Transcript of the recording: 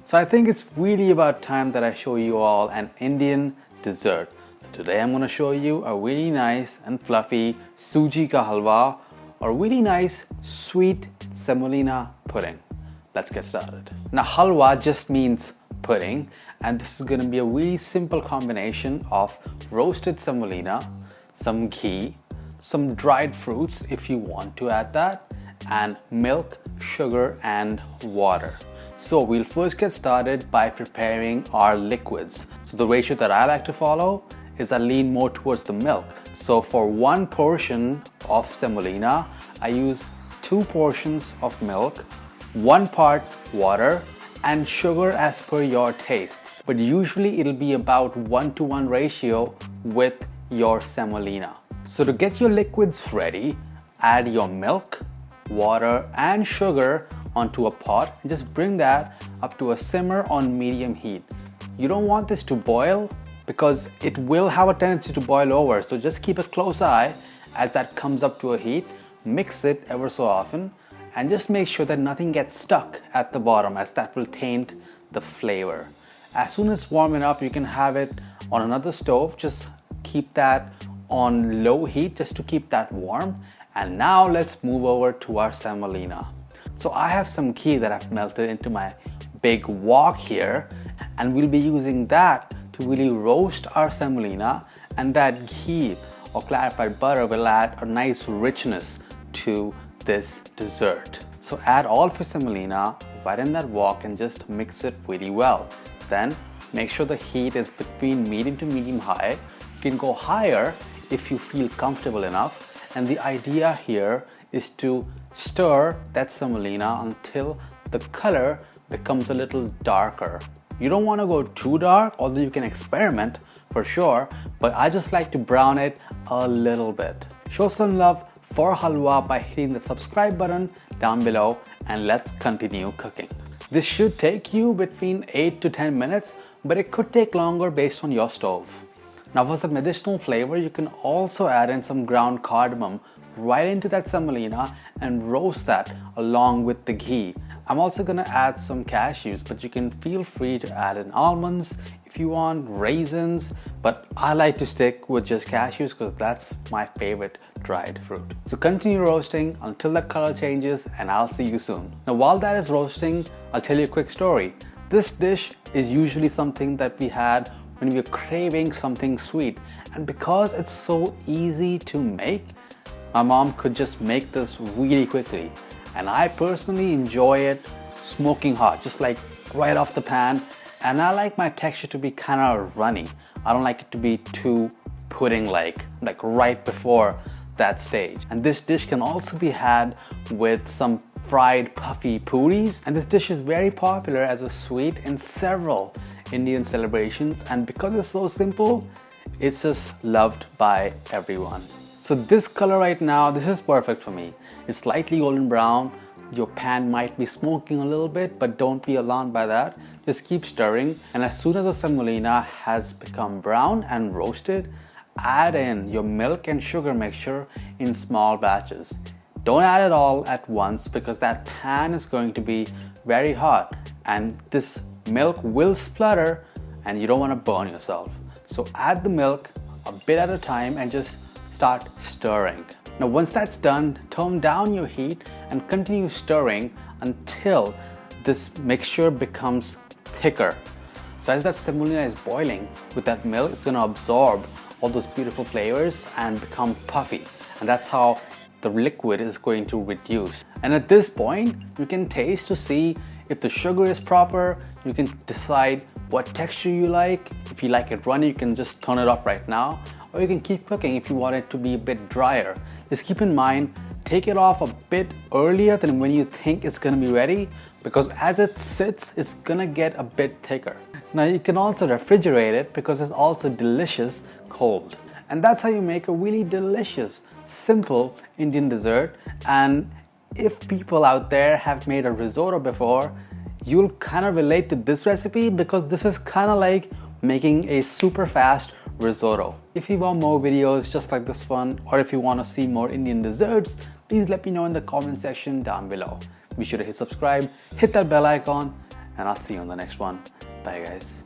So I think it's really about time that I show you all an Indian dessert. So today I'm going to show you a really nice and fluffy Sooji ka halwa or really nice sweet semolina pudding. Let's get started. Now halwa just means pudding, and this is going to be a really simple combination of roasted semolina, some ghee, some dried fruits if you want to add that, and milk, sugar and water. So we'll first get started by preparing our liquids. So the ratio that I like to follow is I lean more towards the milk. So for one portion of semolina, I use 2 portions of milk, 1 part water, and sugar as per your tastes. But usually it'll be about 1-to-1 ratio with your semolina. So to get your liquids ready, add your milk, water and sugar onto a pot and just bring that up to a simmer on medium heat. You don't want this to boil because it will have a tendency to boil over, so just keep a close eye as that comes up to a heat. Mix it ever so often and just make sure that nothing gets stuck at the bottom, as that will taint the flavor. As soon as it's warm enough, you can have it on another stove. Just keep that on low heat just to keep that warm. And now let's move over to our semolina. So I have some ghee that I've melted into my big wok here, and we'll be using that to really roast our semolina, and that ghee or clarified butter will add a nice richness to this dessert. So add all of your semolina right in that wok and just mix it really well. Then make sure the heat is between medium to medium high. You can go higher if you feel comfortable enough. And the idea here is to stir that semolina until the color becomes a little darker. You don't want to go too dark, although you can experiment for sure, but I just like to brown it a little bit. Show some love for halwa by hitting the subscribe button down below, and let's continue cooking. This should take you between 8 to 10 minutes, but it could take longer based on your stove. Now for some additional flavor, you can also add in some ground cardamom right into that semolina and roast that along with the ghee. I'm also gonna add some cashews, but you can feel free to add in almonds if you want, raisins, but I like to stick with just cashews because that's my favorite dried fruit. So continue roasting until the color changes, and I'll see you soon. Now while that is roasting, I'll tell you a quick story. This dish is usually something that we had when we are craving something sweet, and because it's so easy to make, my mom could just make this really quickly, and I personally enjoy it smoking hot, just like right off the pan. And I like my texture to be kind of runny. I don't like it to be too pudding like right before that stage. And this dish can also be had with some fried puffy puris, and this dish is very popular as a sweet in several Indian celebrations, and because it's so simple, it's just loved by everyone. So this color right now, this is perfect for me. It's slightly golden brown. Your pan might be smoking a little bit, but don't be alarmed by that. Just keep stirring, and as soon as the semolina has become brown and roasted, add in your milk and sugar mixture in small batches. Don't add it all at once because that pan is going to be very hot and this milk will splutter and you don't want to burn yourself. So add the milk a bit at a time and just start stirring. Now once that's done, turn down your heat and continue stirring until this mixture becomes thicker. So as that semolina is boiling with that milk, it's going to absorb all those beautiful flavors and become puffy, and that's how the liquid is going to reduce. And at this point, you can taste to see if the sugar is proper. You can decide what texture you like. If you like it runny, you can just turn it off right now, or you can keep cooking if you want it to be a bit drier. Just keep in mind, take it off a bit earlier than when you think it's gonna be ready, because as it sits, it's gonna get a bit thicker. Now you can also refrigerate it because it's also delicious cold. And that's how you make a really delicious, simple Indian dessert. And if people out there have made a risotto before, you'll kind of relate to this recipe because this is kind of like making a super fast risotto. If you want more videos just like this one, or if you want to see more Indian desserts, please let me know in the comment section down below. Be sure to hit subscribe, hit that bell icon, and I'll see you on the next one. Bye guys.